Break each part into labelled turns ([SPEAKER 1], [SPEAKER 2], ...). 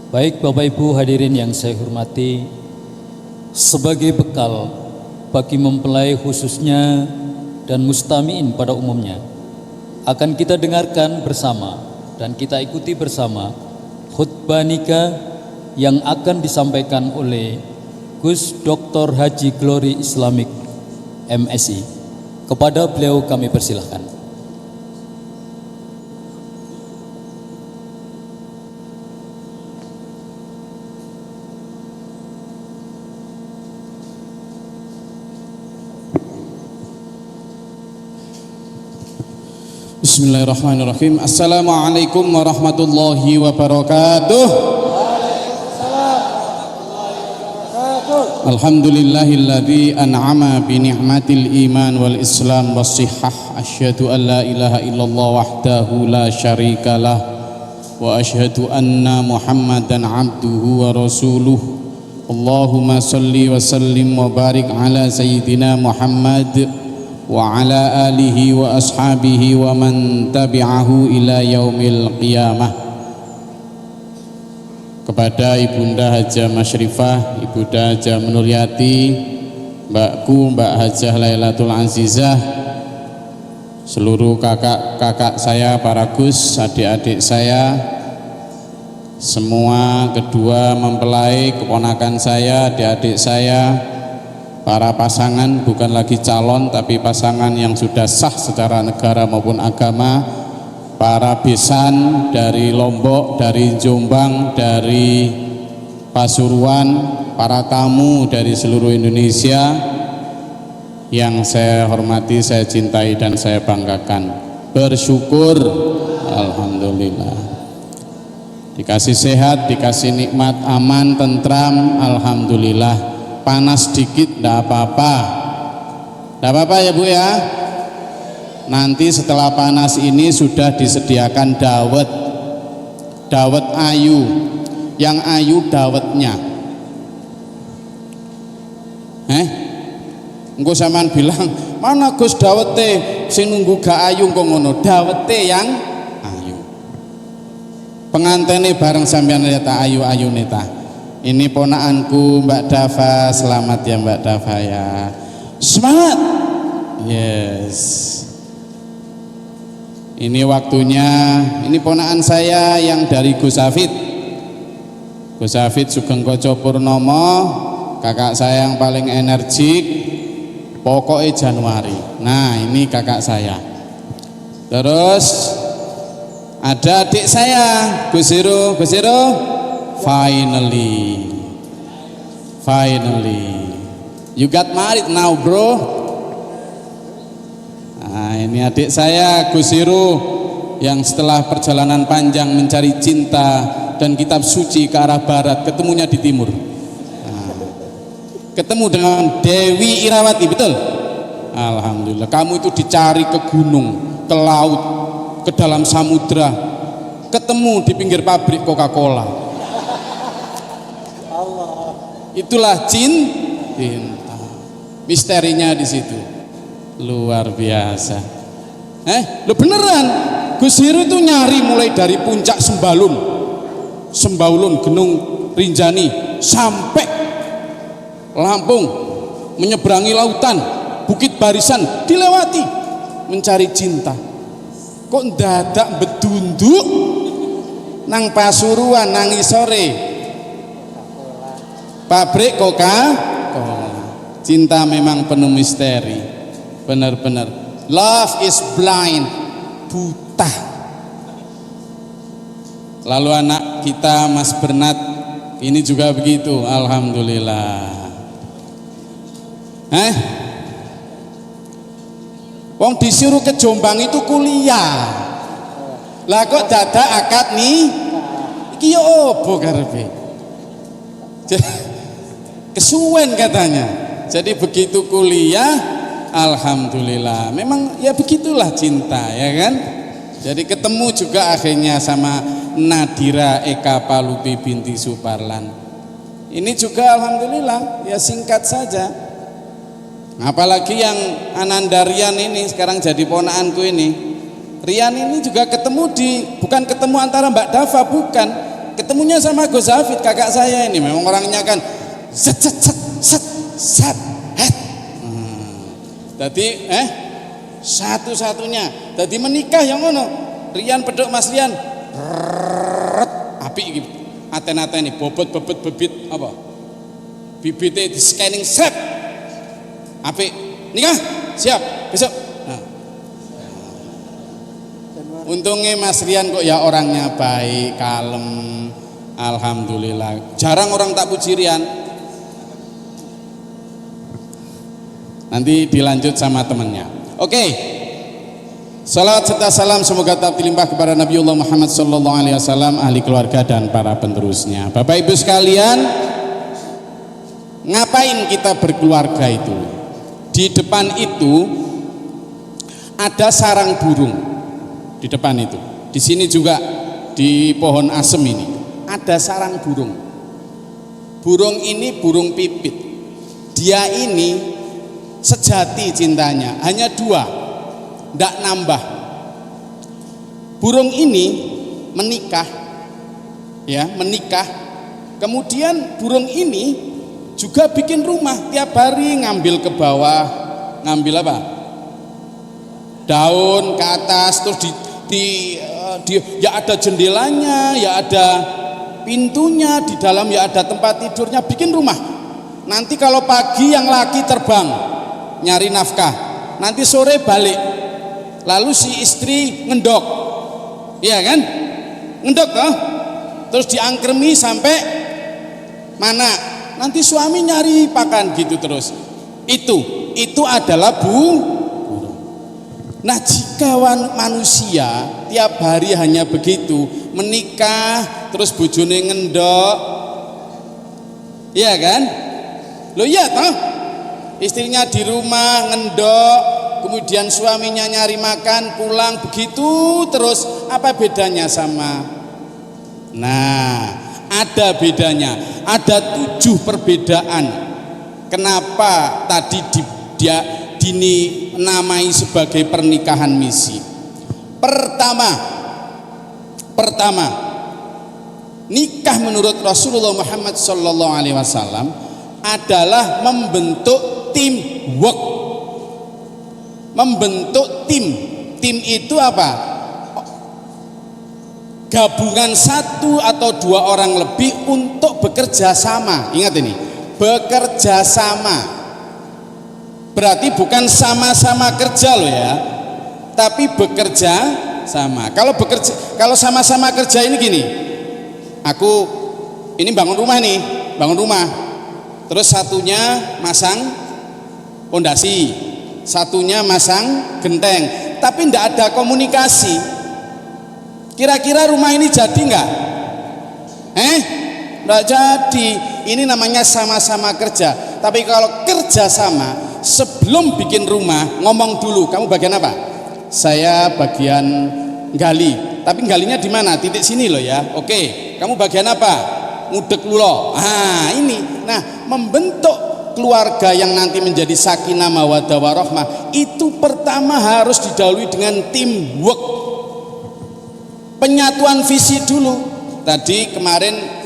[SPEAKER 1] Baik Bapak Ibu hadirin yang saya hormati, sebagai bekal bagi mempelai khususnya dan mustamiin pada umumnya, akan kita dengarkan bersama dan kita ikuti bersama khutbah nikah yang akan disampaikan oleh Gus Dr. Haji Glory Islamic MSI. Kepada beliau kami persilahkan.
[SPEAKER 2] Bismillahirrahmanirrahim. Assalamualaikum warahmatullahi wabarakatuh. Alhamdulillahilladzi an'ama bi ni'matil iman wal islam was sihhah. Asyhadu an la ilaha illallah wahdahu la syarikalah wa asyhadu anna Muhammadan abduhu wa rasuluh. Allahumma salli wa sallim wa barik ala sayyidina Muhammad wa ala alihi wa ashabihi wa man tabi'ahu ila yaumil qiyamah. Kepada Ibunda Hajah Masyrifah, Ibunda Hajah Nuryati, Mbakku Mbak Hajah Lailatul Azizah, seluruh kakak-kakak saya, para Gus, adik-adik saya, semua kedua mempelai, keponakan saya, adik-adik saya, para pasangan bukan lagi calon tapi pasangan yang sudah sah secara negara maupun agama, para besan dari Lombok, dari Jombang, dari Pasuruan, para tamu dari seluruh Indonesia yang saya hormati, saya cintai dan saya banggakan. Bersyukur, alhamdulillah, dikasih sehat, dikasih nikmat, aman, tentram, alhamdulillah. Panas dikit enggak apa-apa. Enggak apa-apa ya Bu ya. Nanti setelah panas ini sudah disediakan dawet. Dawet ayu. Yang ayu dawetnya. Engko sampean bilang, "Mana Gus dawete sing nunggu gak ayu kok ngono?" Dawete yang ayu. Pengantene bareng sampean lihat ayu-ayune ta. Ini ponakanku Mbak Dava, selamat ya Mbak Dava ya. Semangat. Yes. Ini waktunya, ini ponakan saya yang dari Gus Hafid. Gus Hafid Sugeng Koco Purnomo, kakak saya yang paling energik, pokoknya Januari. Nah, ini kakak saya. Terus ada adik saya, Gus Hiro, Gus Hiro. Finally, you got married now, bro. Nah, ini adik saya Gus Hiro yang setelah perjalanan panjang mencari cinta dan kitab suci ke arah barat, ketemunya di timur. Nah, ketemu dengan Dewi Irawati, betul? Alhamdulillah. Kamu itu dicari ke gunung, ke laut, ke dalam samudra, ketemu di pinggir pabrik Coca-Cola. Itulah cinta. Misterinya di situ. Luar biasa. Lo beneran. Gus Hiro itu nyari mulai dari puncak Sembaulun, Gunung Rinjani sampai Lampung, menyeberangi lautan, Bukit Barisan dilewati mencari cinta. Kok ndadak bedunduk nang Pasuruan nang isore pabrik Coca-Cola. Cinta memang penuh misteri, benar-benar. Love is blind, buta. Lalu anak kita Mas Bernat ini juga begitu, alhamdulillah. Wong disuruh ke Jombang itu kuliah, lah kok dadak akad nih? Iki yo opo karepe? Kesuwen katanya. Jadi begitu kuliah, alhamdulillah. Memang ya begitulah cinta, ya kan? Jadi ketemu juga akhirnya sama Nadira Eka Palupi binti Suparlan. Ini juga alhamdulillah, ya singkat saja. Apalagi yang Ananda Rian ini sekarang jadi ponakanku ini. Rian ini juga ketemu bukan ketemu antara Mbak Dava, bukan. Ketemu ketemunya sama Gus Hafid kakak saya ini, memang orangnya kan set set set set set het. Jadi satu-satunya jadi menikah yang ngono. Rian pedok Mas Rian api iki aten-aten ini bobot bebit apa bibitnya di scanning set api nikah siap besok. Untungnya Mas Rian kok ya orangnya baik, kalem, alhamdulillah. Jarang orang tak puji Rian. Nanti dilanjut sama temannya. Oke. Salawat serta salam semoga tetap dilimpah kepada Nabiullah Muhammad sallallahu alaihi wasallam, ahli keluarga dan para penerusnya. Bapak Ibu sekalian, ngapain kita berkeluarga itu? Di depan itu ada sarang burung. Di depan itu, di sini juga di pohon asem ini ada sarang burung. Burung ini burung pipit. Dia ini sejati cintanya hanya dua, tidak nambah. Burung ini menikah, ya menikah. Kemudian burung ini juga bikin rumah, tiap hari ngambil ke bawah, ngambil apa? Daun ke atas, terus ya ada jendelanya, ya ada pintunya, di dalam ya ada tempat tidurnya, bikin rumah. Nanti kalau pagi yang laki terbang nyari nafkah, nanti sore balik, lalu si istri ngendok, iya kan, ngendok toh, terus diangkremi sampai mana, nanti suami nyari pakan gitu terus. Itu adalah burung. Nah, jika manusia tiap hari hanya begitu, menikah terus bojone ngendok, iya kan? Loh iya toh, istrinya di rumah ngendok, kemudian suaminya nyari makan, pulang begitu terus, apa bedanya sama? Nah, ada bedanya, ada 7 perbedaan. Kenapa tadi dinamai sebagai pernikahan misi? Pertama, nikah menurut Rasulullah Muhammad SAW adalah membentuk teamwork, membentuk tim. Tim itu apa? Gabungan 1 atau 2 orang lebih untuk bekerja sama. Ingat ini, bekerja sama. Berarti bukan sama-sama kerja loh ya, tapi bekerja sama. Kalau sama-sama kerja ini gini, aku ini bangun rumah nih, terus satunya masang pondasi, satunya masang genteng, tapi tidak ada komunikasi. Kira-kira rumah ini jadi nggak? Nggak jadi. Ini namanya sama-sama kerja. Tapi kalau kerja sama, sebelum bikin rumah ngomong dulu, kamu bagian apa? Saya bagian gali. Tapi galinya di mana? Titik sini loh ya. Oke, kamu bagian apa? Ngudek lulo. Ini. Nah, membentuk keluarga yang nanti menjadi sakinah mawaddah warahmah itu pertama harus didahului dengan teamwork. Penyatuan visi dulu. Tadi kemarin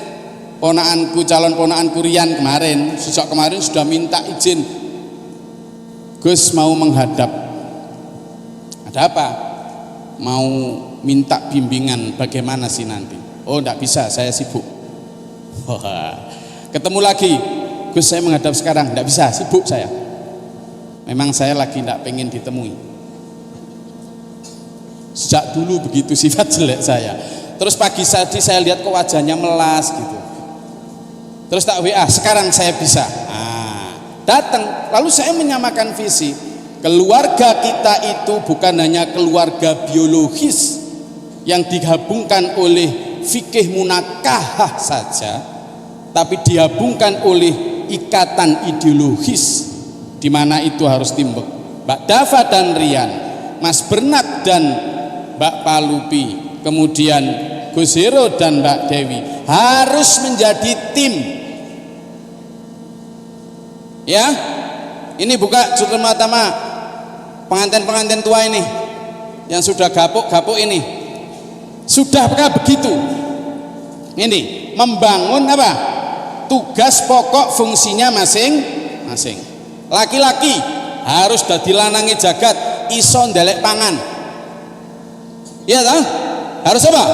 [SPEAKER 2] calon ponakanku Rian sejak kemarin sudah minta izin, Gus mau menghadap. Ada apa? Mau minta bimbingan bagaimana sih nanti? Oh enggak bisa, saya sibuk. Ketemu lagi, Gus saya menghadap sekarang, enggak bisa, sibuk saya. Memang saya lagi enggak pengen ditemui. Sejak dulu begitu sifat jelek saya. Terus pagi tadi saya lihat kok wajahnya melas gitu. Terus tak WA, sekarang saya bisa. Datang, lalu saya menyamakan visi. Keluarga kita itu bukan hanya keluarga biologis yang digabungkan oleh fikih munakahah saja, tapi digabungkan oleh ikatan ideologis, di mana itu harus timbul. Mbak Dava dan Rian, Mas Bernat dan Mbak Palupi, kemudian Gus Hero dan Mbak Dewi harus menjadi tim. Ya, ini buka cukup matama pengantin-pengantin tua ini yang sudah gapuk-gapuk ini. Sudahkah begitu? Ini membangun apa? Tugas pokok fungsinya masing-masing. Laki-laki harus dadi lanange jagat, iso ndelek pangan. Iya toh? Harus apa?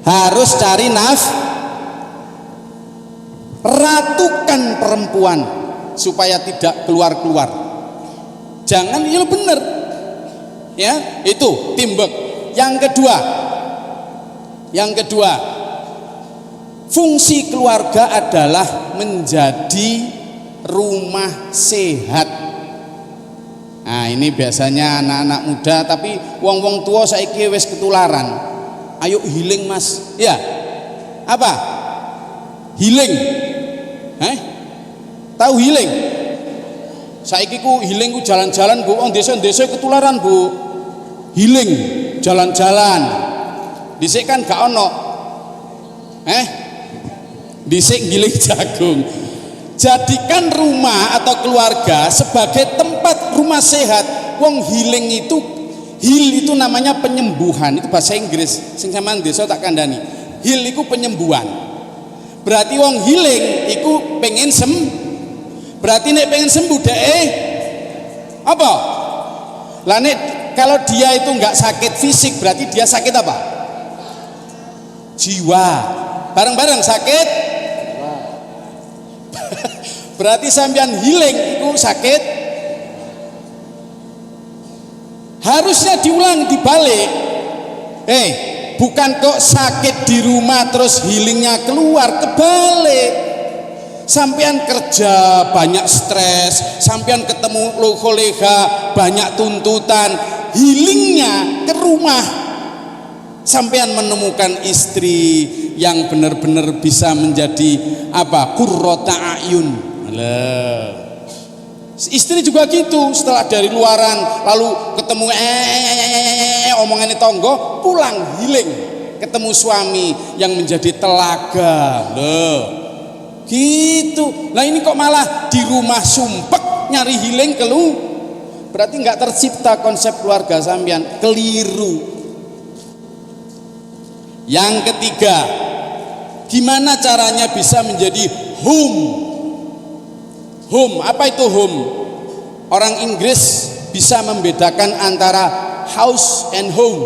[SPEAKER 2] Harus cari ratukan perempuan supaya tidak keluar-keluar. Jangan, ya bener. Ya, itu teamwork. Yang kedua, fungsi keluarga adalah menjadi rumah sehat. Nah, ini biasanya anak-anak muda, tapi wong-wong tua saiki wis ketularan. Ayo healing Mas. Ya. Apa? Healing. Tahu healing? Saiki ku healing ku jalan-jalan Bu, wong desa-desa ketularan Bu. Healing, jalan-jalan. Dhisik kan gak ono. Dhisik giling jagung. Jadikan rumah atau keluarga sebagai tempat rumah sehat. Wong healing itu, heal itu namanya penyembuhan. Itu bahasa Inggris. Sing sampean desa tak kandhani. Heal itu penyembuhan. Berarti wong healing iku pengen berarti nek pengen sembuh deh apa? Lah nek kalau dia itu nggak sakit fisik, berarti dia sakit apa? Jiwa. Bareng-bareng sakit. Berarti sampean healing itu sakit. Harusnya diulang, dibalik. Bukan kok sakit di rumah terus healingnya keluar, kebalik. Sampean kerja banyak stres, sampean ketemu kolega banyak tuntutan, healingnya ke rumah. Sampean menemukan istri yang benar-benar bisa menjadi apa? Qurrata a'yun. Istri juga gitu, setelah dari luaran lalu ketemu omongannya tonggo, pulang healing, ketemu suami yang menjadi telaga. Gitu. Nah ini kok malah di rumah sumpek nyari healing berarti nggak tercipta konsep keluarga sampean, keliru. Yang ketiga, gimana caranya bisa menjadi home? Home, apa itu home? Orang Inggris bisa membedakan antara house and home.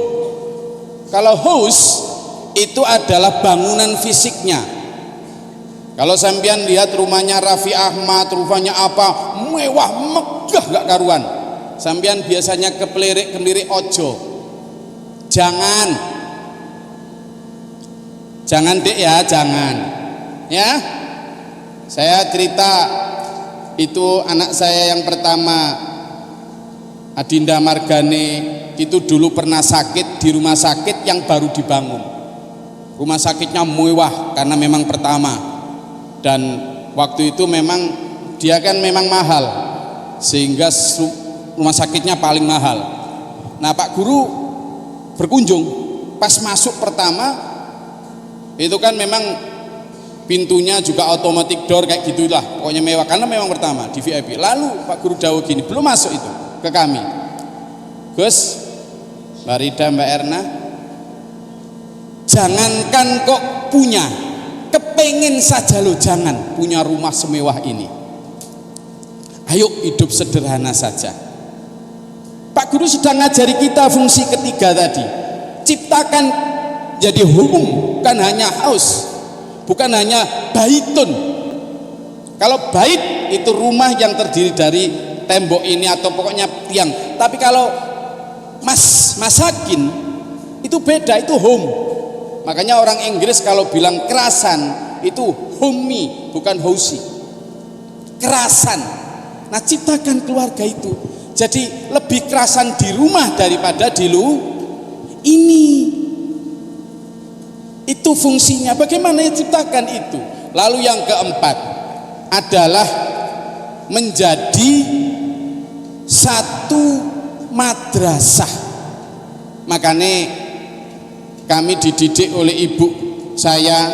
[SPEAKER 2] Kalau house itu adalah bangunan fisiknya. Kalau sampean lihat rumahnya Raffi Ahmad, rumahnya apa, mewah, megah gak karuan. Sampean biasanya kelirik ojo. Jangan Dek ya, jangan. Ya. Saya cerita itu anak saya yang pertama, Adinda Margane, itu dulu pernah sakit di rumah sakit yang baru dibangun. Rumah sakitnya mewah karena memang pertama. Dan waktu itu memang dia kan memang mahal, sehingga rumah sakitnya paling mahal. Nah Pak Guru berkunjung, pas masuk pertama itu kan memang pintunya juga automatic door kayak gitulah, pokoknya mewah karena memang pertama di VIP. Lalu Pak Guru dawuh gini, belum masuk itu ke kami, Gus, Mbak Rida, Mbak Erna, jangankan kok punya, kepengen saja lo, jangan punya rumah semewah ini. Ayo hidup sederhana saja. Pak Guru sedang ngajari kita fungsi ketiga tadi. Ciptakan jadi home, bukan hanya house, bukan hanya baitun. Kalau bait itu rumah yang terdiri dari tembok ini atau pokoknya tiang. Tapi kalau masakin itu beda, itu home. Makanya orang Inggris kalau bilang kerasan itu homey, bukan housey. Kerasan. Nah, ciptakan keluarga itu. Jadi lebih kerasan di rumah daripada di ini. Itu fungsinya. Bagaimana ciptakan itu? Lalu yang keempat adalah menjadi satu madrasah. Makanya kami dididik oleh ibu saya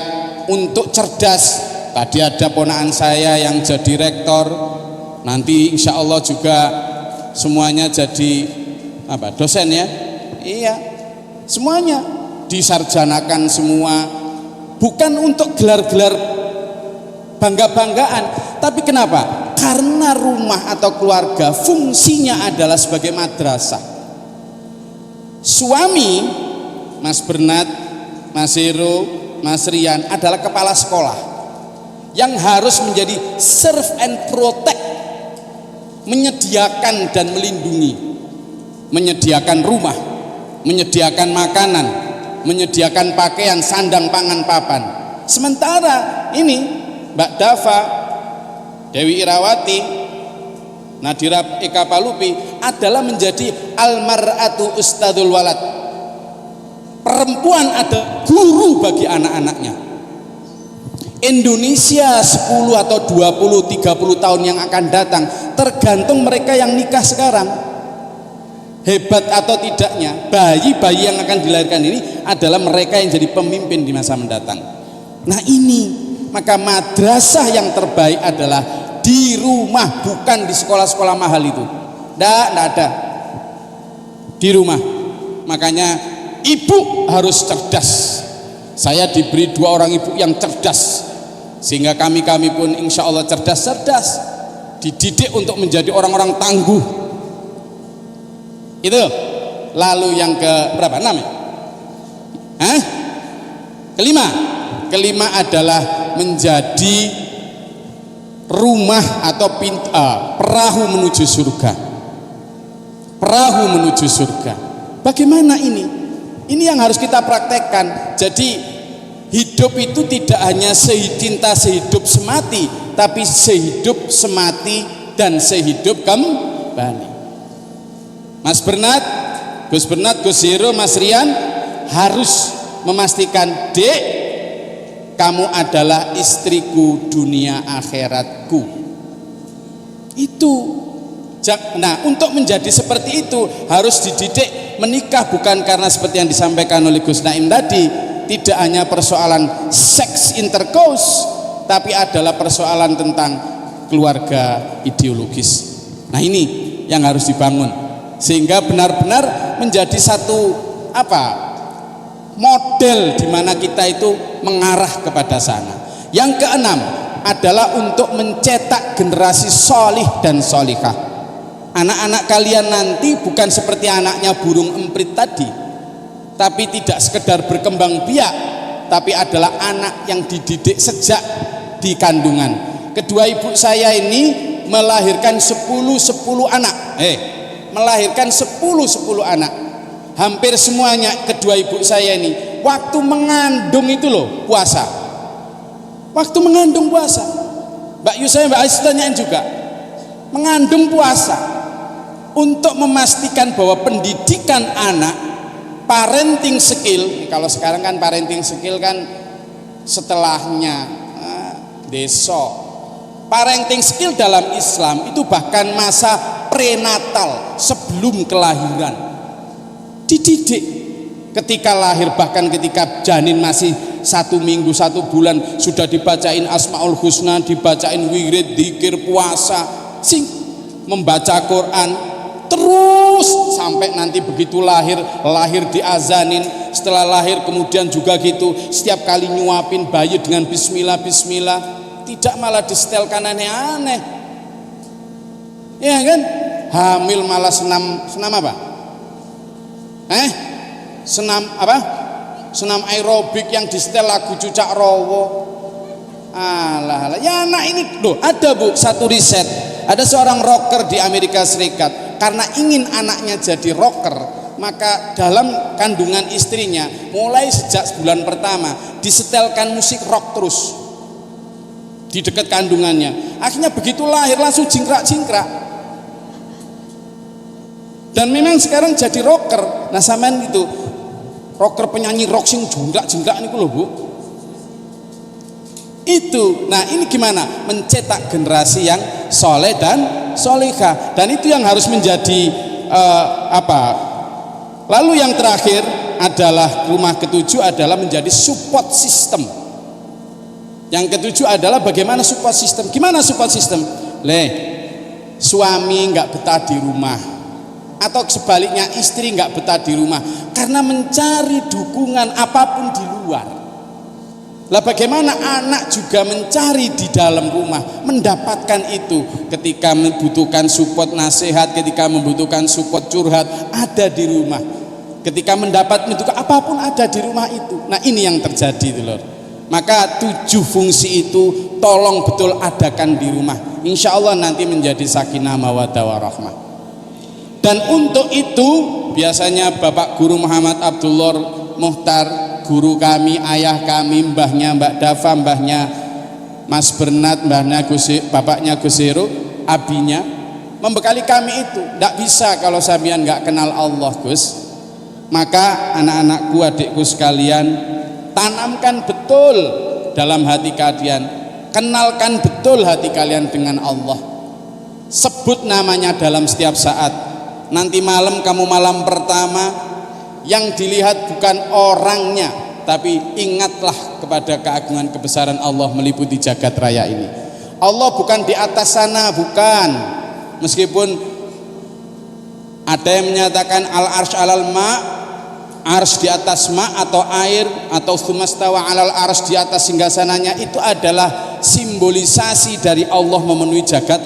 [SPEAKER 2] untuk cerdas. Tadi ada ponakan saya yang jadi rektor, nanti insya Allah juga semuanya jadi apa, dosen ya. Iya, semuanya disarjanakan semua, bukan untuk gelar-gelar bangga-banggaan, tapi kenapa? Karena rumah atau keluarga fungsinya adalah sebagai madrasah. Suami Mas Bernat, Mas Hero, Mas Rian adalah kepala sekolah yang harus menjadi serve and protect, menyediakan dan melindungi, menyediakan rumah, menyediakan makanan, menyediakan pakaian, sandang, pangan, papan. Sementara ini Mbak Dava, Dewi Irawati, Nadira Eka Palupi adalah menjadi almar'atu ustadzul walad. Perempuan ada guru bagi anak-anaknya. Indonesia 10 atau 20, 30 tahun yang akan datang tergantung mereka yang nikah sekarang. Hebat atau tidaknya, bayi-bayi yang akan dilahirkan ini adalah mereka yang jadi pemimpin di masa mendatang. Nah ini, maka madrasah yang terbaik adalah di rumah, bukan di sekolah-sekolah mahal itu. Nggak ada. Di rumah. Makanya ibu harus cerdas. Saya diberi 2 orang ibu yang cerdas, sehingga kami pun insya Allah cerdas, dididik untuk menjadi orang-orang tangguh. Itu. Lalu yang ke berapa? 6 ya? Kelima adalah menjadi rumah atau perahu menuju surga. Perahu menuju surga. Bagaimana ini? Ini yang harus kita praktekkan. Jadi hidup itu tidak hanya cinta sehidup semati, tapi sehidup semati dan sehidup kembali. Mas Bernat, Gus Hero, Mas Rian harus memastikan, Dek, kamu adalah istriku dunia akhiratku. Itu. Nah, untuk menjadi seperti itu harus dididik menikah, bukan karena seperti yang disampaikan oleh Gus Naim tadi, tidak hanya persoalan seks intercourse, tapi adalah persoalan tentang keluarga ideologis. Nah ini yang harus dibangun, sehingga benar-benar menjadi satu model di mana kita itu mengarah kepada sana. Yang keenam adalah untuk mencetak generasi solih dan solihah. Anak-anak kalian nanti bukan seperti anaknya burung emprit tadi, tapi tidak sekedar berkembang biak, tapi adalah anak yang dididik sejak di kandungan. Kedua ibu saya ini melahirkan 10 anak. Melahirkan 10 anak. Hampir semuanya kedua ibu saya ini waktu mengandung itu loh puasa. Waktu mengandung puasa. Mbak Yusaya, Mbak Ais tanyain juga. Mengandung puasa. Untuk memastikan bahwa pendidikan anak, parenting skill, kalau sekarang kan parenting skill kan setelahnya desa. Parenting skill dalam Islam itu bahkan masa prenatal, sebelum kelahiran. Dididik ketika lahir, bahkan ketika janin masih 1 minggu, 1 bulan sudah dibacain Asmaul Husna, dibacain wirid, dzikir, puasa, membaca Quran. Terus sampai nanti begitu lahir diazanin, setelah lahir kemudian juga gitu, setiap kali nyuapin bayi dengan bismillah, tidak malah disetelkan aneh-aneh, ya kan? Hamil malah senam apa? Senam aerobik yang disetel lagu Cucak Rowo. Alah, ya anak ini loh, ada Bu, satu riset, ada seorang rocker di Amerika Serikat. Karena ingin anaknya jadi rocker, maka dalam kandungan istrinya mulai sejak bulan pertama disetelkan musik rock terus di dekat kandungannya. Akhirnya begitu lahir langsung jingkrak. Dan memang sekarang jadi rocker. Nah sampean gitu, rocker penyanyi rock sing jingkrak niku lho Bu. Itu. Nah ini gimana? Mencetak generasi yang soleh dan solehah, dan itu yang harus menjadi Lalu yang terakhir adalah rumah ketujuh adalah menjadi support system. Yang ketujuh adalah bagaimana support system. Gimana support system? Suami nggak betah di rumah, atau sebaliknya istri nggak betah di rumah karena mencari dukungan apapun di luar. Lah bagaimana anak juga mencari di dalam rumah, mendapatkan itu ketika membutuhkan support nasihat, ketika membutuhkan support curhat, ada di rumah. Ketika membutuhkan apapun ada di rumah itu. Nah ini yang terjadi Lur. Maka 7 fungsi itu tolong betul adakan di rumah. Insya Allah nanti menjadi sakinah mawaddah warahmah. Dan untuk itu biasanya Bapak Guru Muhammad Abdullah Muhtar, guru kami, ayah kami, mbahnya Mbak Dafa, mbahnya Mas Bernat, mbahnya bapaknya Gus Heru, abinya membekali kami itu. Tidak bisa kalau sampean nggak kenal Allah Gus. Maka anak-anakku, adikku sekalian, tanamkan betul dalam hati kalian, kenalkan betul hati kalian dengan Allah. Sebut namanya dalam setiap saat. Nanti malam kamu malam pertama, yang dilihat bukan orangnya, tapi ingatlah kepada keagungan kebesaran Allah meliputi jagat raya ini. Allah bukan di atas sana, bukan. Meskipun ada yang menyatakan al-arsh alal ma', ars di atas ma atau air, atau sumastawa alal ars di atas singgasananya, itu adalah simbolisasi dari Allah memenuhi jagat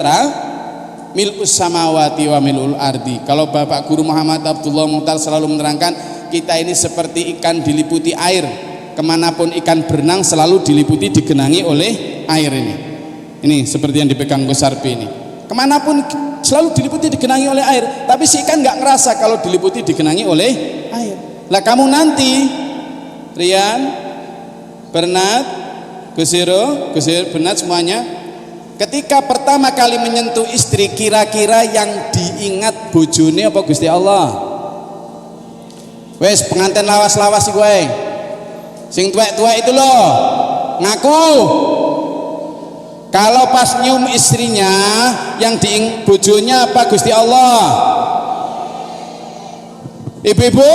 [SPEAKER 2] mil'us samawati wa mil'ul ardi. Kalau Bapak Guru Muhammad Abdullah Muhtar selalu menerangkan, kita ini seperti ikan diliputi air, kemanapun ikan berenang selalu diliputi, digenangi oleh air ini seperti yang dipegang Gus Sarpi ini, kemanapun selalu diliputi, digenangi oleh air. Tapi si ikan nggak ngerasa kalau diliputi, digenangi oleh air. Lah kamu nanti Rian, Bernat, Gus Heru, Bernat semuanya, ketika pertama kali menyentuh istri, kira-kira yang diingat bojone apa Gusti Allah? Wes pengantin lawas-lawas gue, sing tuwek-tuwek itu loh, ngaku. Kalau pas nyium istrinya, yang diingat bojonya apa Gusti Allah? Ibu-ibu,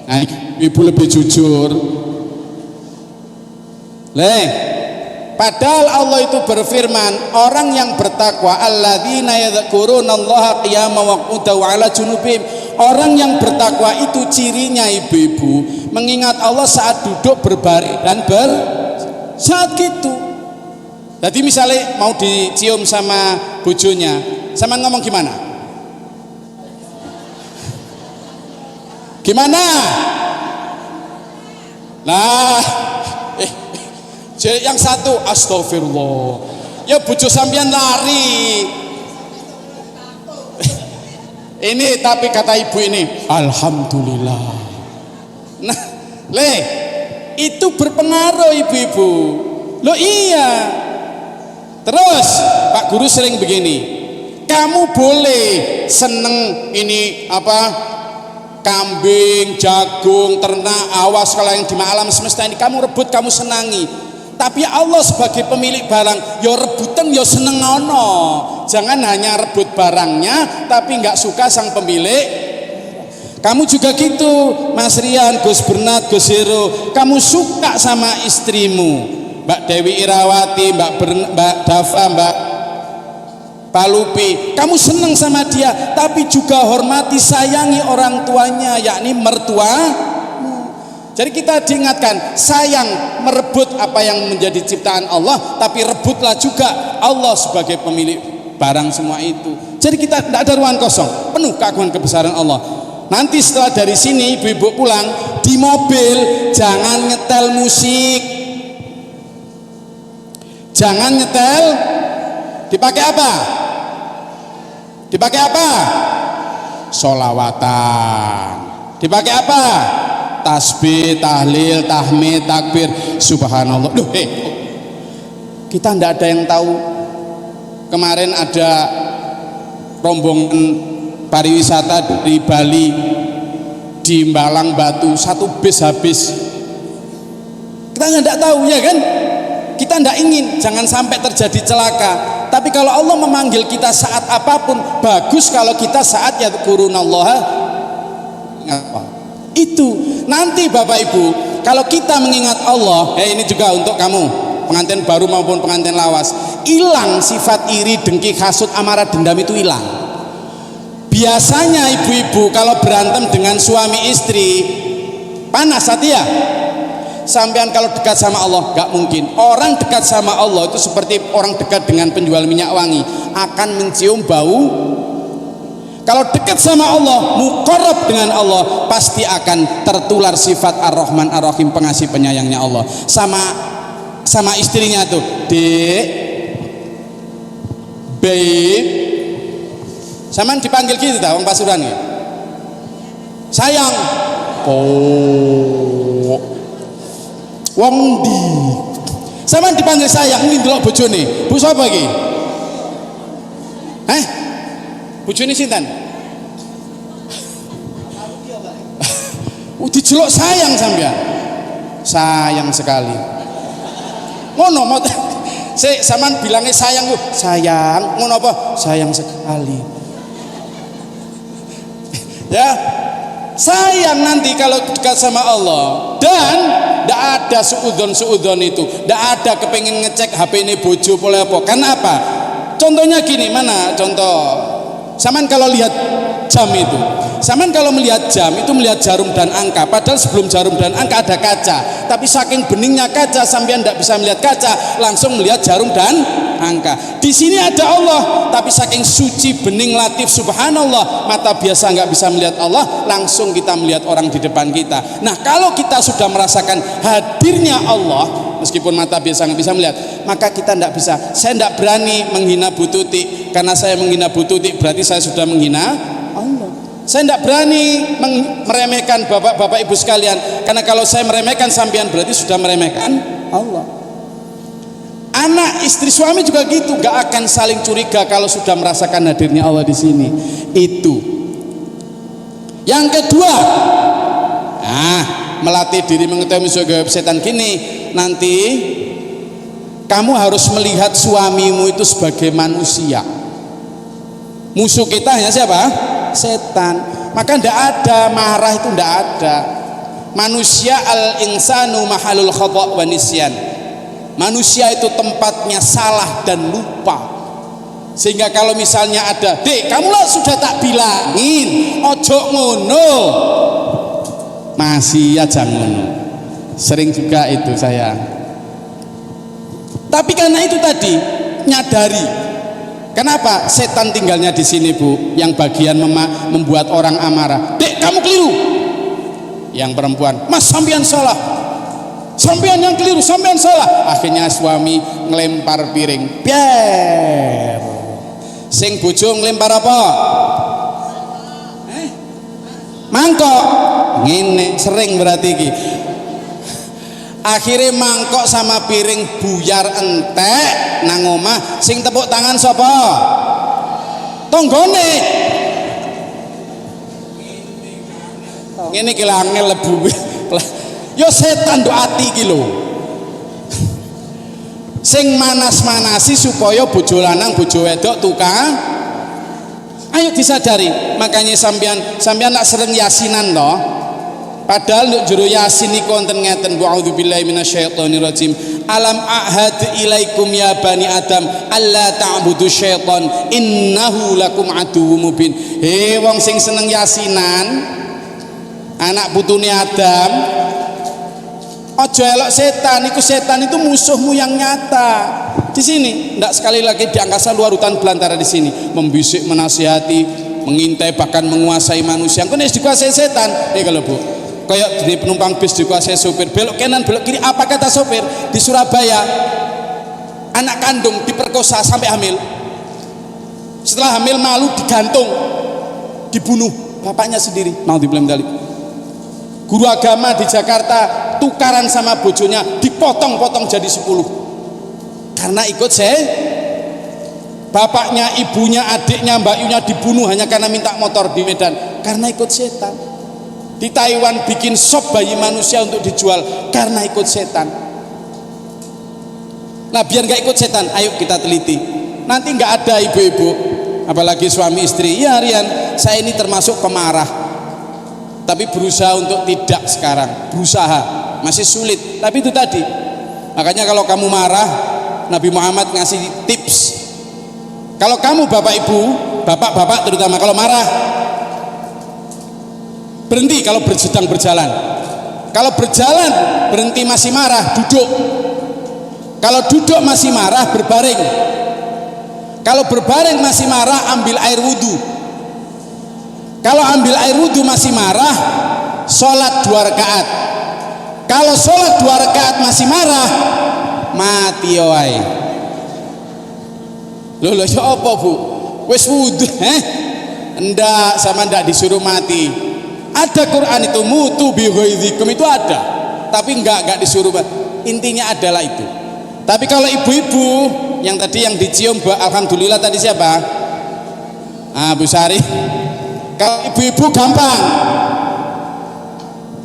[SPEAKER 2] nah, ibu lebih jujur. Padahal Allah itu berfirman, orang yang bertakwa, alladzina yadhkurunallaha qiyaman wa qu'udan wa 'ala junubihim. Orang yang bertakwa itu cirinya ibu-ibu mengingat Allah saat duduk, berbaring dan saat gitu. Jadi misalnya mau dicium sama bojonya, sama ngomong gimana? Gimana? Nah, yang satu astagfirullah, ya bojo sampean lari. Ini tapi kata ibu ini alhamdulillah. Nah, itu berpengaruh ibu-ibu. Loh iya. Terus Pak Guru sering begini, kamu boleh seneng ini apa, kambing, jagung, ternak, awas kalau yang di alam semesta ini kamu rebut, kamu senangi. Tapi Allah sebagai pemilik barang, yo rebutan yo seneng ono. Jangan hanya rebut barangnya, tapi nggak suka sang pemilik. Kamu juga gitu, Mas Rian, Gus Bernat, Gus Heru. Kamu suka sama istrimu, Mbak Dewi Irawati, Mbak Dafa, Mbak Palupi. Kamu seneng sama dia, tapi juga hormati, sayangi orang tuanya, yakni mertua. Jadi kita diingatkan, sayang merebut apa yang menjadi ciptaan Allah, tapi rebutlah juga Allah sebagai pemilik barang semua itu. Jadi kita tidak ada ruang kosong, penuh keagungan kebesaran Allah. Nanti setelah dari sini ibu-ibu pulang, di mobil jangan nyetel musik, jangan nyetel. Dipakai apa? Dipakai apa? Sholawatan. Dipakai apa? Tasbih, tahlil, tahmid, takbir, subhanallah. Loh, kita tidak ada yang tahu. Kemarin ada rombongan pariwisata di Bali, di Malang Batu, satu bis habis. Kita tidak tahu, ya kan? Kita tidak ingin, jangan sampai terjadi celaka. Tapi kalau Allah memanggil kita saat apapun, bagus kalau kita saat yadhkurunallaha. Itu nanti Bapak Ibu, kalau kita mengingat Allah, ini juga untuk kamu pengantin baru maupun pengantin lawas, hilang sifat iri, dengki, hasud, amarah, dendam itu hilang. Biasanya ibu-ibu kalau berantem dengan suami istri panas hati ya. Sampean kalau dekat sama Allah gak mungkin. Orang dekat sama Allah itu seperti orang dekat dengan penjual minyak wangi, akan mencium bau. Kalau dekat sama Allah, muqarrab dengan Allah, pasti akan tertular sifat Ar-Rahman Ar-Rahim, pengasih penyayangnya Allah. Sama istrinya tuh, Dek, babe, sampean dipanggil gitu dah wong Pasuruan ya. Sayang. Oh. Wong ndi? Sampean dipanggil sayang ini ndelok bojone. Bu sapa iki? Bojone sinten? Dijeluk sayang sampean. Sayang sekali. Ngono mau sik sampean bilangnya sayang lu. Sayang, ngono apa? Sayang sekali. Ya. Sayang nanti kalau dekat sama Allah. Dan tidak ada suudzon itu, tidak ada kepengen ngecek HP ini bojo boleh apa. Karena apa? Contohnya gini, mana contoh? Saman kalau lihat jam itu, saman kalau melihat jam itu melihat jarum dan angka. Padahal sebelum jarum dan angka ada kaca. Tapi saking beningnya kaca, sampean tidak bisa melihat kaca, langsung melihat jarum dan angka. Di sini ada Allah, tapi saking suci, bening, latif, subhanallah, mata biasa nggak bisa melihat Allah, langsung kita melihat orang di depan kita. Nah, kalau kita sudah merasakan hadirnya Allah, meskipun mata biasa nggak bisa melihat, maka kita tidak bisa. Saya tidak berani menghina Bu Tuti, karena saya menghina Bu Tuti berarti saya sudah menghina Allah. Saya tidak berani meremehkan bapak-bapak ibu sekalian, karena kalau saya meremehkan sampean berarti sudah meremehkan Allah. Anak istri suami juga gitu, gak akan saling curiga kalau sudah merasakan hadirnya Allah di sini. Itu. Yang kedua, melatih diri mengetahui musuh gaib setan gini. Nanti kamu harus melihat suamimu itu sebagai manusia. Musuh kita hanya siapa? Setan. Maka tidak ada marah, itu tidak ada. Manusia al-insanu mahalul khata' wa nisyan. Manusia itu tempatnya salah dan lupa. Sehingga kalau misalnya ada, Dek, kamu lah sudah tak bilangin, ojo ngono. Masih aja ngono. Sering juga itu saya. Tapi karena itu tadi nyadari. Kenapa setan tinggalnya di sini, Bu? Yang bagian membuat orang amarah. Dek, kamu keliru. Yang perempuan, Mas, sampean salah. Sampean yang keliru, sampean salah. Akhirnya suami ngelempar piring. Biar. Sing bojo ngelempar apa? Mangkok. Ngene sering berarti iki. Akhirnya mangkok sama piring buyar entek nang omah. Sing tepuk tangan sapa? Tonggone. Ngene ki angel lebu. Yo setan do ati iki lho. Sing manas-manasi supaya bojo lanang bojo wedok tukang. Ayo disadari. Makanya sampean nak sering yasinan toh. Padahal nduk jero Yasin niku wonten ngeten, a'udzubillahi minasyaitonirrajim. Alam ahad ilaikum ya bani Adam alla ta'budu syaitan innahu lakum aduwwum mubin. He wong sing seneng Yasinan, anak putune Adam, ojo elok setan. Iku setan itu musuhmu yang nyata. Di sini ndak sekali lagi di angkasa luar hutan belantara di sini membisik, menasihati, mengintai, bahkan menguasai manusia. Engko nek dikuasai setan, kalau Bu. Kayak di penumpang bis dikuasai sopir, belok kanan belok kiri. Apa kata sopir? Di Surabaya anak kandung diperkosa sampai hamil. Setelah hamil malu digantung, dibunuh bapaknya sendiri. Naudzubillah min dzalik. Guru agama di Jakarta tukaran sama bojonya, dipotong-potong jadi 10 karena ikut bapaknya, ibunya, adiknya, mbaknya dibunuh hanya karena minta motor di Medan karena ikut setan. Di Taiwan bikin sop bayi manusia untuk dijual karena ikut setan. Nah, biar nggak ikut setan, ayo kita teliti. Nanti nggak ada ibu-ibu, apalagi suami istri. Ya Rian, saya ini termasuk pemarah, tapi berusaha untuk tidak sekarang. Berusaha, masih sulit. Tapi itu tadi. Makanya kalau kamu marah, Nabi Muhammad ngasih tips. Kalau kamu bapak ibu Bapak-bapak terutama kalau marah berhenti, kalau sedang berjalan. Kalau berjalan berhenti masih marah, duduk. Kalau duduk masih marah, berbaring. Kalau berbaring masih marah, ambil air wudhu. Kalau ambil air wudhu masih marah, sholat 2 rakaat. Kalau sholat 2 rakaat masih marah, mati wae. Loh ya apa bu? Wes wudhu, Enggak, sama enggak disuruh mati. Ada Quran itu, mutu bi ghaidzikum itu ada, tapi enggak disuruh. Intinya adalah itu. Tapi kalau ibu-ibu yang tadi yang dicium, alhamdulillah tadi siapa? Bu Sari. Kalau ibu-ibu gampang,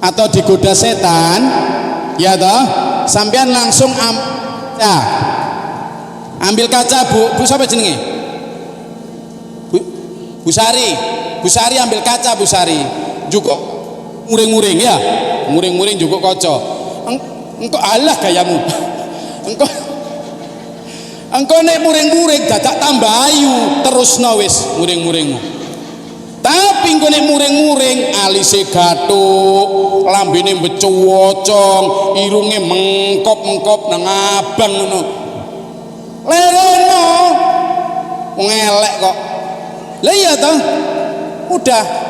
[SPEAKER 2] atau digoda setan, ya toh, sampean langsung ambil kaca bu siapa jenenge? Bu Sari ambil kaca Bu Sari. Cukup muring-muring ya, muring-muring cukup koco. Engkau alah gayamu. Engkau nek muring-muring dadak tambah ayu terus wis muring-muringmu. Tapi engkau nek muring-muring alise gathuk, lambene becowocong, irunge mengkop-mengkop nang abang ngono. Lerono ngelek kok. Lah iya toh? Udah.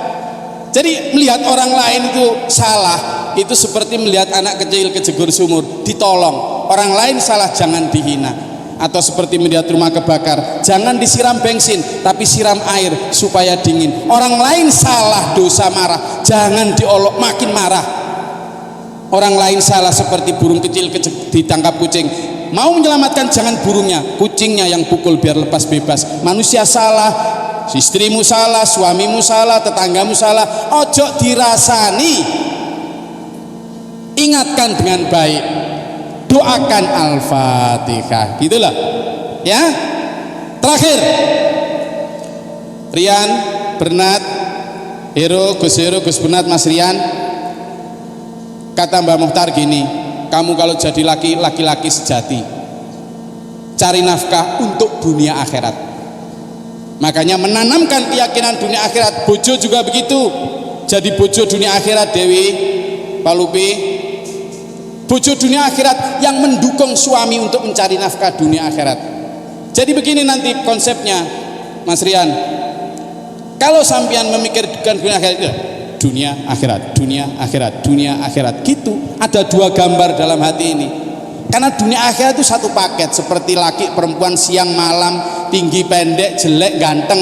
[SPEAKER 2] Jadi melihat orang lain itu salah, itu seperti melihat anak kecil kejegur sumur, ditolong. Orang lain salah jangan dihina. Atau seperti melihat rumah kebakar, jangan disiram bensin, tapi siram air supaya dingin. Orang lain salah, dosa, marah, jangan diolok makin marah. Orang lain salah seperti burung kecil ditangkap kucing, mau menyelamatkan jangan burungnya, kucingnya yang pukul biar lepas bebas. Manusia salah, istrimu salah, suamimu salah, tetanggamu salah, ojo dirasani, ingatkan dengan baik, doakan Al-Fatihah, gitulah ya. Terakhir, Rian, Bernat, Gus Bernat, Mas Rian, kata Mbak Muhtar gini, kamu kalau jadi laki-laki sejati, cari nafkah untuk dunia akhirat. Makanya menanamkan keyakinan dunia akhirat. Bojo juga begitu, jadi bojo dunia akhirat. Dewi, Pak Lupi, bojo dunia akhirat yang mendukung suami untuk mencari nafkah dunia akhirat. Jadi begini nanti konsepnya Mas Rian, kalau sampean memikirkan dunia akhirat, dunia akhirat, dunia akhirat, dunia akhirat, gitu. Ada 2 gambar dalam hati ini. Karena dunia akhirat itu satu paket, seperti laki perempuan, siang malam, tinggi pendek, jelek ganteng,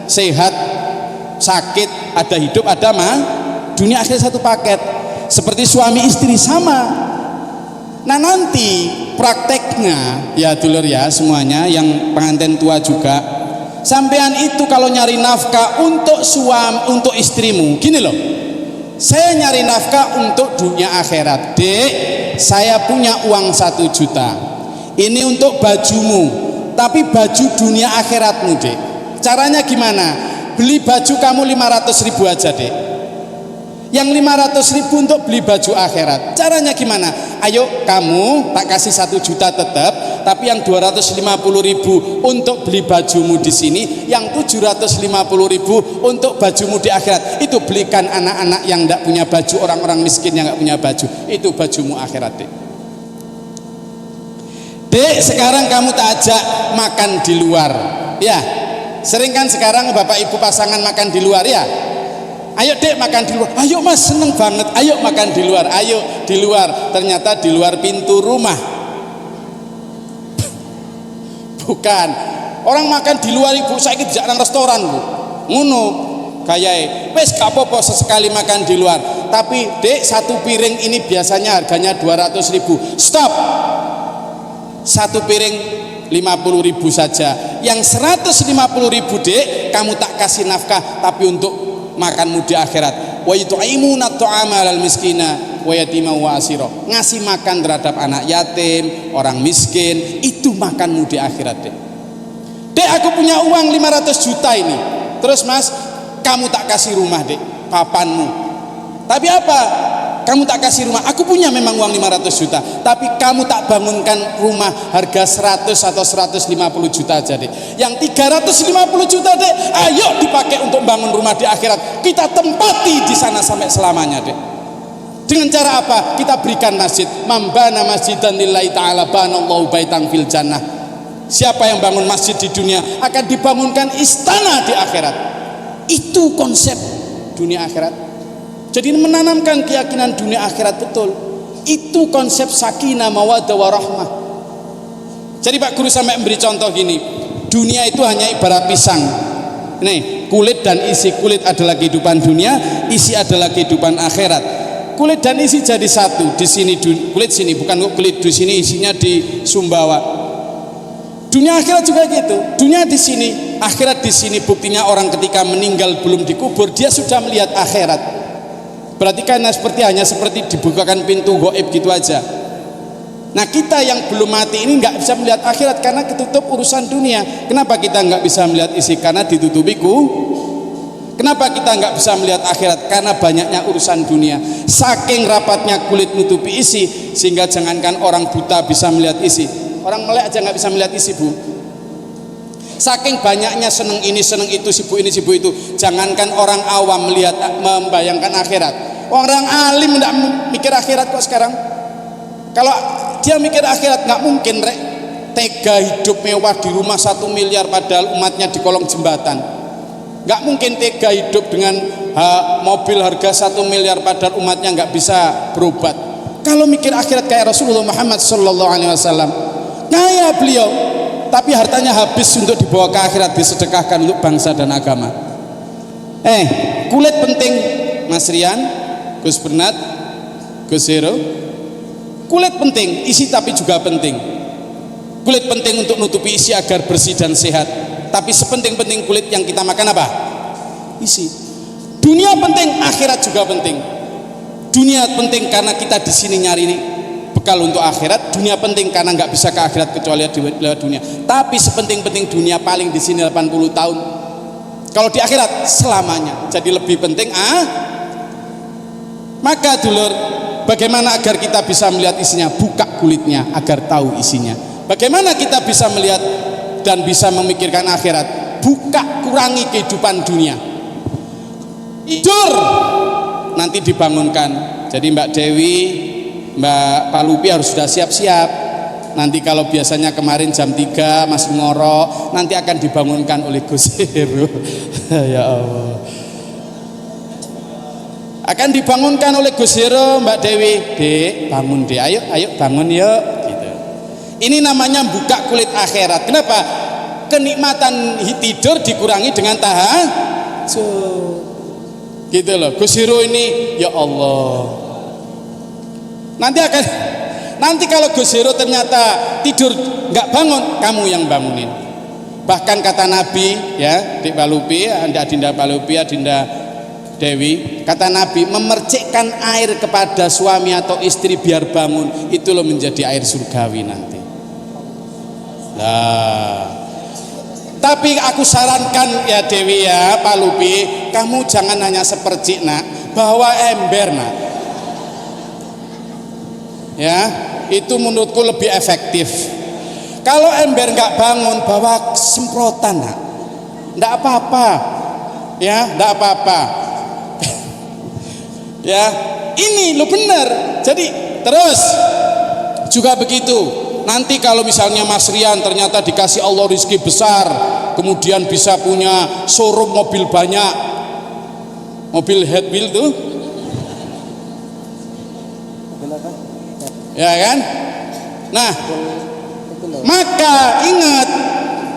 [SPEAKER 2] sehat sakit, ada hidup ada dunia akhirat satu paket. Seperti suami istri sama. Nah nanti prakteknya ya dulur ya semuanya, yang pengantin tua juga, sampean itu kalau nyari nafkah untuk untuk istrimu, gini loh, saya nyari nafkah untuk dunia akhirat. Dek, saya punya uang 1 juta, ini untuk bajumu, tapi baju dunia akhiratmu dek. Caranya gimana? Beli baju kamu 500.000 aja dek, yang 500.000 untuk beli baju akhirat. Caranya gimana? Ayo kamu tak kasih 1 juta tetap, tapi yang 250.000 untuk beli bajumu di sini, yang 750.000 untuk bajumu di akhirat. Itu belikan anak-anak yang tidak punya baju, orang-orang miskin yang tidak punya baju, itu bajumu akhirat dek. Dek, sekarang kamu tak ajak makan di luar ya, sering kan sekarang bapak ibu pasangan makan di luar ya. Ayo dek makan di luar, ayo mas seneng banget, ayo makan di luar, ayo di luar. Ternyata di luar pintu rumah. Bukan, orang makan di luar ibu, saya tidak nang restoran bu, ngono kayak wes gak apa-apa sesekali makan di luar. Tapi dek, 1 piring ini biasanya harganya 200.000, stop, 1 piring 50.000 saja. Yang 150.000 dek kamu tak kasih nafkah, tapi untuk makanmu di akhirat. Wa yut'imuna at'ama 'alal miskina wa yatima wa asira. Ngasih makan terhadap anak yatim, orang miskin, itu makanmu di akhirat dek. Dek, aku punya uang 500 juta ini, terus mas kamu tak kasih rumah dek, papanmu, tapi apa? kamu tak kasih rumah. Aku punya memang uang 500 juta, tapi kamu tak bangunkan rumah harga 100 atau 150 juta aja deh. Yang 350 juta deh, ayo dipakai untuk bangun rumah di akhirat. Kita tempati di sana sampai selamanya deh. Dengan cara apa? Kita berikan masjid. Mambana masjidan lillahi ta'ala banallahu baitan fil jannah. Siapa yang bangun masjid di dunia akan dibangunkan istana di akhirat. Itu konsep dunia akhirat. Jadi menanamkan keyakinan dunia akhirat betul. Itu konsep sakinah mawaddah warahmah. Jadi Pak Guru sampai memberi contoh gini. Dunia itu hanya ibarat pisang. Nih, kulit dan isi. Kulit adalah kehidupan dunia, isi adalah kehidupan akhirat. Kulit dan isi jadi satu. Di sini kulit sini, bukan kulit di sini, isinya di Sumbawa. Dunia akhirat juga gitu. Dunia di sini, akhirat di sini. Buktinya orang ketika meninggal belum dikubur, dia sudah melihat akhirat. Berarti kan hanya seperti dibukakan pintu gaib gitu aja. Nah, kita yang belum mati ini nggak bisa melihat akhirat karena ketutup urusan dunia. Kenapa kita nggak bisa melihat isi? Karena ditutupiku. Kenapa kita nggak bisa melihat akhirat? Karena banyaknya urusan dunia. Saking rapatnya kulit nutupi isi, sehingga jangankan orang buta bisa melihat isi, orang melek aja nggak bisa melihat isi, Bu. Saking banyaknya seneng ini seneng itu, sibuk ini sibuk itu, jangankan orang awam melihat membayangkan akhirat. Orang alim tidak mikir akhirat kok sekarang. Kalau dia mikir akhirat nggak mungkin rek tega hidup mewah di rumah 1 miliar padahal umatnya di kolong jembatan. Nggak mungkin tega hidup dengan mobil harga 1 miliar padahal umatnya nggak bisa berobat. Kalau mikir akhirat kayak Rasulullah Muhammad SAW, kaya beliau, tapi hartanya habis untuk dibawa ke akhirat, disedekahkan untuk bangsa dan agama. Kulit penting, Mas Rian, Gus Bernat, Gus Hero. Kulit penting, isi tapi juga penting. Kulit penting untuk nutupi isi agar bersih dan sehat. Tapi sepenting-penting kulit yang kita makan apa? Isi. Dunia penting, akhirat juga penting. Dunia penting karena kita di sini nyari bekal untuk akhirat. Dunia penting karena nggak bisa ke akhirat kecuali lewat dunia. Tapi sepenting-penting dunia paling di sini 80 tahun. Kalau di akhirat selamanya. Jadi lebih penting maka dulur, bagaimana agar kita bisa melihat isinya? Buka kulitnya agar tahu isinya. Bagaimana kita bisa melihat dan bisa memikirkan akhirat? Buka, kurangi kehidupan dunia. Tidur nanti dibangunkan. Jadi Mbak Dewi, Mbak Palupi harus sudah siap-siap. Nanti kalau biasanya kemarin jam 3 masih ngorok, nanti akan dibangunkan oleh Gus Heru. Ya Allah. Akan dibangunkan oleh Gus Hero, Mbak Dewi, Dek, bangun deh, ayo bangun yuk, gitu. Ini namanya buka kulit akhirat. Kenapa? Kenikmatan tidur dikurangi dengan tahajud, gitu loh. Gus Hero ini, ya Allah. Nanti kalau Gus Hero ternyata tidur nggak bangun, kamu yang bangunin. Bahkan kata Nabi, ya, Dik Palupi, Adinda Palupi, Adinda Dewi, kata Nabi, memercikkan air kepada suami atau istri biar bangun, itu loh menjadi air surgawi nanti. Nah, tapi aku sarankan ya Dewi ya, Pak Lupi, kamu jangan hanya sepercik nak, bawa ember nak. Ya, itu menurutku lebih efektif. Kalau ember nggak bangun, bawa semprotan nak, nggak apa-apa. Ya, nggak apa-apa. Ya, ini lo benar. Jadi terus juga begitu. Nanti kalau misalnya Mas Rian ternyata dikasih Allah rezeki besar, kemudian bisa punya showroom mobil banyak, mobil Hot Wheels tuh, ya kan? Nah, maka ingat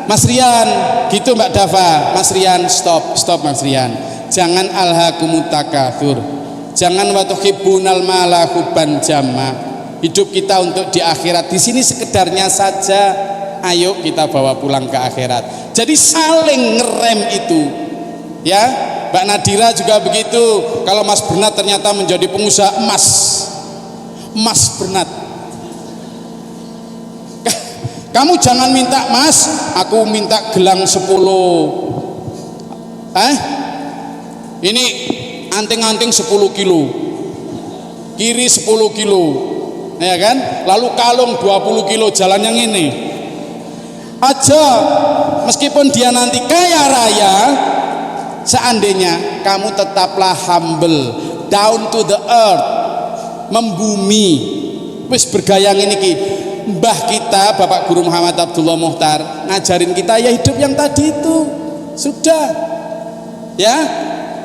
[SPEAKER 2] Mas Rian, gitu Mbak Dava. Mas Rian, stop Mas Rian. Jangan alhaakumut takatsur. Jangan watuhibbunal mala hubban jamma. Hidup kita untuk di akhirat. Di sini sekedarnya saja. Ayo kita bawa pulang ke akhirat. Jadi saling ngerem itu. Ya, Mbak Nadira juga begitu. Kalau Mas Bernat ternyata menjadi pengusaha emas. Mas Bernat. Kamu jangan minta Mas, aku minta gelang 10. Ini anting-anting 10 kilo. kiri 10 kilo, ya kan? Lalu kalung 20 kilo, jalan yang ini aja. Meskipun dia nanti kaya raya, seandainya kamu tetaplah humble, down to the earth, membumi. Wis bergayang ini ki. Mbah kita Bapak Guru Muhammad Abdullah Muhtar ngajarin kita ya hidup yang tadi itu. Sudah. Ya.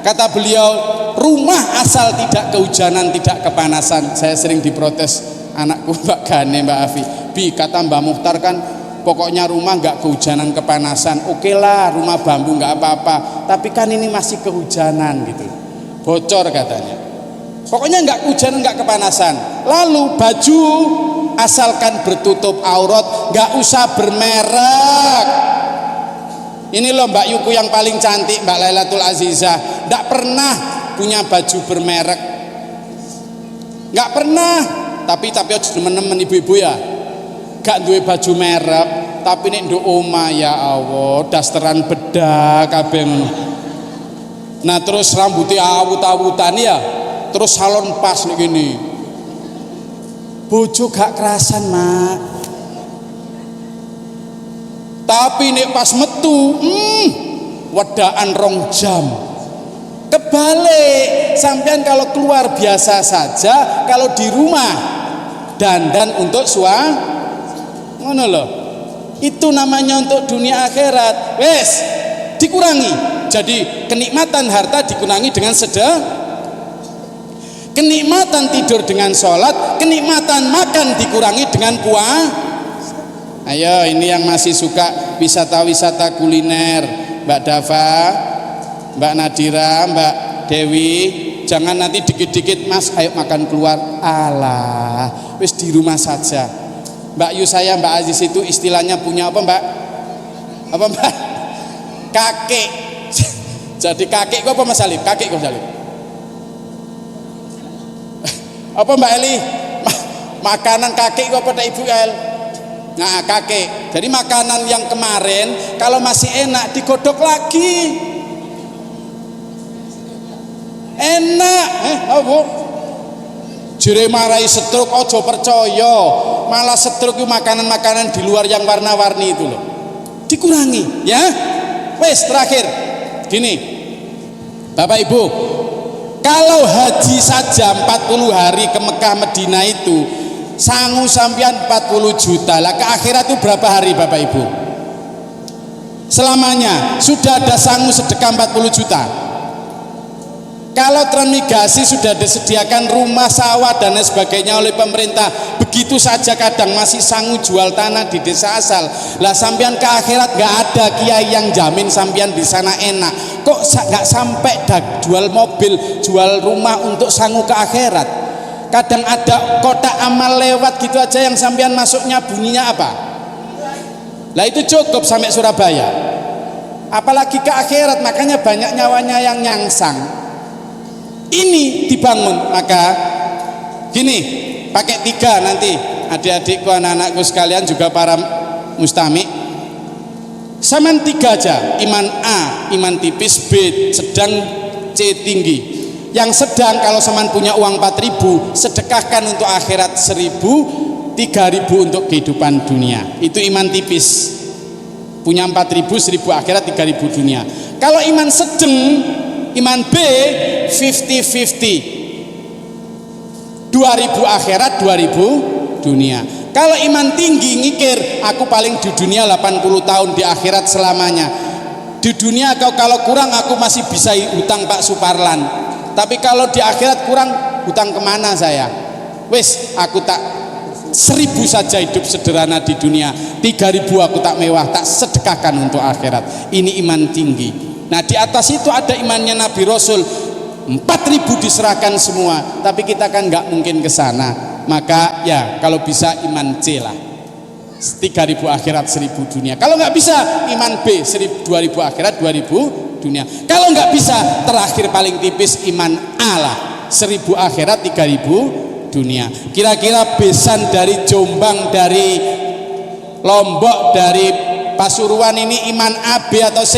[SPEAKER 2] Kata beliau, rumah asal tidak kehujanan, tidak kepanasan. Saya sering diprotes anakku Mbak Gane, Mbak Afi. Bi, kata Mbak Muhtar kan pokoknya rumah nggak kehujanan kepanasan. Oke lah, rumah bambu nggak apa-apa. Tapi kan ini masih kehujanan gitu. Bocor katanya. Pokoknya nggak kehujanan, nggak kepanasan. Lalu baju asalkan bertutup aurat, nggak usah bermerek. Ini loh Mbak Yuku yang paling cantik, Mbak Lailatul Azizah, nggak pernah punya baju bermerek, nggak pernah. Tapi harus temen-temen ibu-ibu ya, gak duwe baju merek, tapi nek nduk omah ya Allah, dasteran bedak kabeh ngono. Nah terus rambutnya awut-awutan ya, terus salon pas nek gini. Bojo gak kerasan, Mak. Tapi nek pas metu, wedaan 2 jam. Kebalik, sampean kalau keluar biasa saja, kalau di rumah dandan untuk ngono loh. Itu namanya untuk dunia akhirat. Wes, dikurangi. Jadi kenikmatan harta dikurangi dengan kenikmatan tidur dengan sholat, kenikmatan makan dikurangi dengan puasa. Ayo, ini yang masih suka wisata-wisata kuliner, Mbak Dava, Mbak Nadira, Mbak Dewi, jangan nanti dikit-dikit Mas, ayo makan keluar. Alah, wis di rumah saja. Mbak Yu saya, Mbak Aziz itu istilahnya punya apa Mbak? Apa Mbak? Kakek. Jadi kakek kok apa Mas Alif? Kakek kok Alif? Apa Mbak Eli? Makanan kakek kok pada Ibu El? Nah kakek. Jadi makanan yang kemarin kalau masih enak digodok lagi. Enak. Apa? Jere marai stroke, ojo percaya. Malah stroke itu makanan-makanan di luar yang warna-warni itu loh. Dikurangi, ya. Wes terakhir. Gini. Bapak Ibu, kalau haji saja 40 hari ke Mekah Medina itu sangu sampean 40 juta. Lah ke akhirat itu berapa hari Bapak Ibu? Selamanya sudah ada sangu sedekah 40 juta. Kalau transmigrasi sudah disediakan rumah, sawah dan lain sebagainya oleh pemerintah, begitu saja kadang masih sanggup jual tanah di desa asal. Lah sampean ke akhirat nggak ada kiai yang jamin sampean di sana enak. Kok nggak sampai jual mobil, jual rumah untuk sanggup ke akhirat? Kadang ada kotak amal lewat gitu aja yang sampean masuknya bunyinya apa? Lah itu cukup sampai Surabaya. Apalagi ke akhirat, makanya banyak nyawanya yang nyangsang. Ini dibangun, maka gini, pakai 3 nanti adik-adikku, anak-anakku sekalian juga para mustami. Saman 3 aja, iman A, iman tipis, B sedang, C tinggi. Yang sedang kalau saman punya uang 4.000, sedekahkan untuk akhirat 1.000, 3.000 untuk kehidupan dunia. Itu iman tipis. Punya 4.000, 1.000 akhirat, 3.000 dunia. Kalau iman sedang, iman B 50-50, 2.000 akhirat, 2.000 dunia. Kalau iman tinggi ngikir, aku paling di dunia 80 tahun, di akhirat selamanya. Di dunia kalau kurang aku masih bisa hutang Pak Suparlan, tapi kalau di akhirat kurang, hutang kemana saya? Wes, aku tak 1.000 saja hidup sederhana di dunia, 3.000 aku tak mewah, tak sedekahkan untuk akhirat. Ini iman tinggi. Nah di atas itu ada imannya Nabi Rasul, 4.000 diserahkan semua, tapi kita kan nggak mungkin ke sana. Maka ya kalau bisa iman C lah, 3.000 akhirat, 1.000 dunia. Kalau nggak bisa iman B, 2.000 akhirat, 2.000 dunia. Kalau nggak bisa, terakhir paling tipis iman A lah, 1.000 akhirat, 3.000 dunia. Kira-kira besan dari Jombang, dari Lombok, dari Pasuruan ini iman A, B atau C?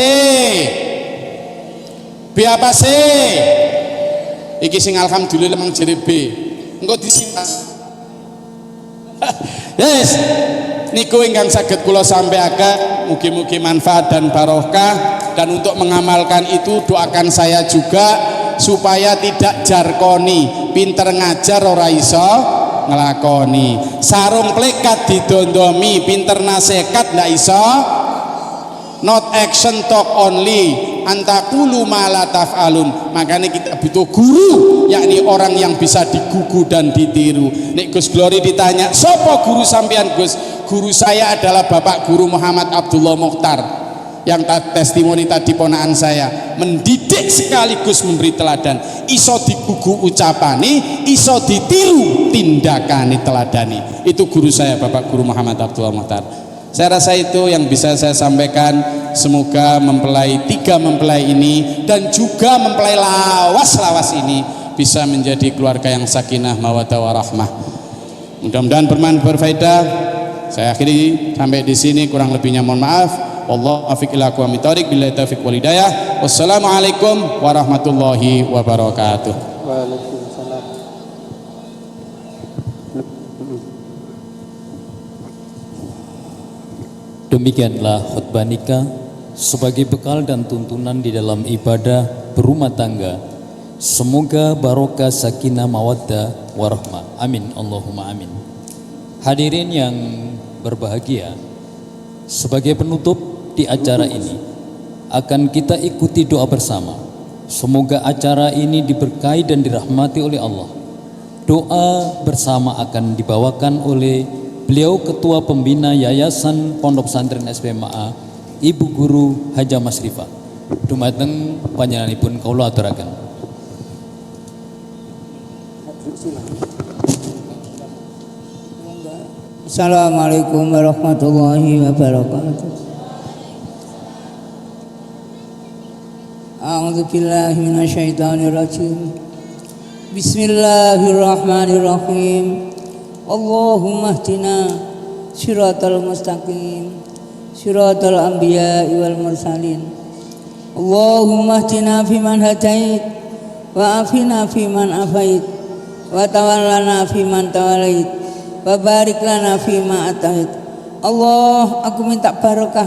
[SPEAKER 2] B apa C? Iki sing alhamdulillah memang jadi B. engko disimpan. Yes, niku ingkang saged kula sampaikan, mugi-mugi manfaat dan barokah. Dan untuk mengamalkan itu doakan saya juga supaya tidak jarkoni, pinter ngajar ora iso ngelakoni, sarung plekat didondomi, pinter nasehat ndak iso, not action talk only, antakulu ma la taf'alun. Makanya kita butuh guru, yakni orang yang bisa digugu dan ditiru. Nek Gus Glory ditanya, "Sopo guru sampean, Gus?" Guru saya adalah Bapak Guru Muhammad Abdullah Mokhtar, yang testimoni tadi ponaan saya, mendidik sekaligus memberi teladan, iso digugu ucapani, iso ditiru tindakani teladani. Itu guru saya Bapak Guru Muhammad Abdullah Mokhtar. Saya rasa itu yang bisa saya sampaikan. Semoga tiga mempelai ini dan juga mempelai lawas-lawas ini bisa menjadi keluarga yang sakinah mawaddah warahmah. Mudah-mudahan berfaedah. Saya akhiri sampai di sini, kurang lebihnya mohon maaf. Wallahu a'lam ila aqwamit thoriq, billahi taufiq wal hidayah. Wassalamualaikum warahmatullahi wabarakatuh.
[SPEAKER 3] Waalaikumsalam.
[SPEAKER 1] Demikianlah khutbah nikah sebagai bekal dan tuntunan di dalam ibadah berumah tangga. Semoga barokah, sakinah, mawaddah, warahmah. Amin, Allahumma amin. Hadirin yang berbahagia, sebagai penutup di acara ini akan kita ikuti doa bersama. Semoga acara ini diberkahi dan dirahmati oleh Allah. Doa bersama akan dibawakan oleh beliau Ketua Pembina Yayasan Pondok Pesantren SPMA, Ibu Guru Haja Masrifah. Dumateng panjenenganipun kaula aturaken.
[SPEAKER 3] Assalamualaikum warahmatullahi wabarakatuh. A'udzu billahi minasyaitonir rajim. Bismillahirrahmanirrahim. Allahumma hdina shiratal mustaqim, shiratal anbiya'i wal mursalin. Allahumma hdina fiman hadait, wa afina fiman afait, wa tawallana fiman tawallait, wa barik lana fima atait. Allah, aku minta barokah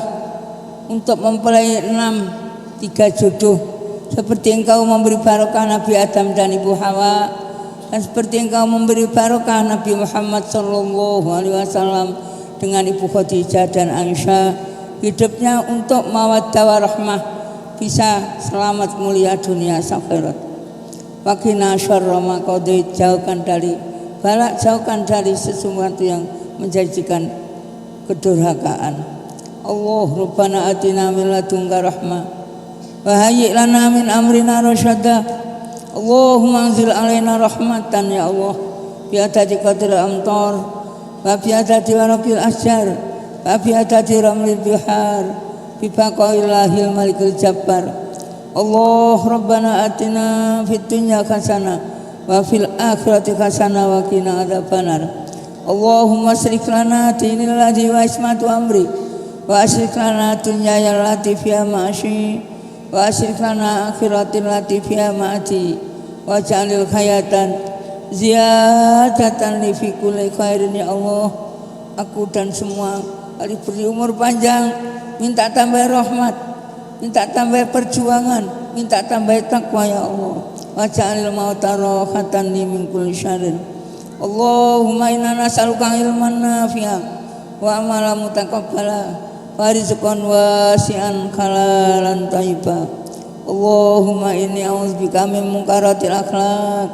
[SPEAKER 3] untuk mempelai 3 jodoh, seperti Engkau memberi barokah Nabi Adam dan Ibu Hawa, dan seperti Engkau memberi barokah Nabi Muhammad SAW dengan Ibu Khadijah dan Aisyah, hidupnya untuk mawaddah warahmah, bisa selamat mulia dunia akhirat. Waqina syarra ma qadait, jauhkan dari balak, jauhkan dari sesuatu yang menjanjikan kedurhakaan. Allah, Rabbana atina min ladunka rahmah wa hayyi' lana min amrina rasyada. Allahumma anzil alaina rahmatan ya Allah, bi adadi qadril amtar, wa bi adadi waraqil asjar, wa bi adadi ramlil bihar, bi baqaillahil malikil jabbar. Allah, Rabbana atina fid dunya hasanah wa fil akhirati hasanah wa qina adzabannar. Allahumma asrif lana dinil ladzi wa ismatu amri, wa asrif lana dunya allati fiha ma'ashi, wa asrif lana akhiratil lati fiha ma'ati, wa ja'alil hayatan ziyadatan li fi kulli khairin ya Allah. Aku dan semua diberi umur panjang, minta tambah rahmat, minta tambah perjuangan, minta tambah takwa ya Allah. Wa ja'alil mauta rahatan li min kulli syarrin. Allahumma inna nas'aluka ilman nafi'an wa amalan mutaqabbala wa rizqan wasi'an halalan thayyiban. Allahumma inni a'udzubika min munkaratil akhlaq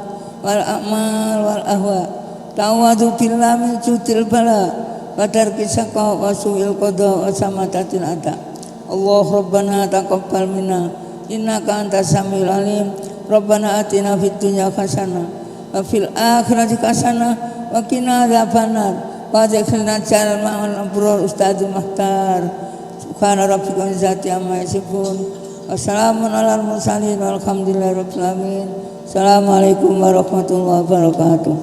[SPEAKER 3] wal a'mal wal ahwa. Ta'awwadzu billahi min judil bala wa darki saqwa wa su'il qada wa samatatil ada. Allah, Rabbana taqabbal minna innaka antas samiul alim. Rabbana atina fid dunya hasanah wa fil akhirati hasanah wa qina adzabannar wa adkhilna jannal ma'al abrar. Ustadzul Muhtar. Subhana rabbika izzati amma yasifun, wassalamun alal mursalin, walhamdulillahi rabbil alamin. Assalamualaikum warahmatullahi wabarakatuh.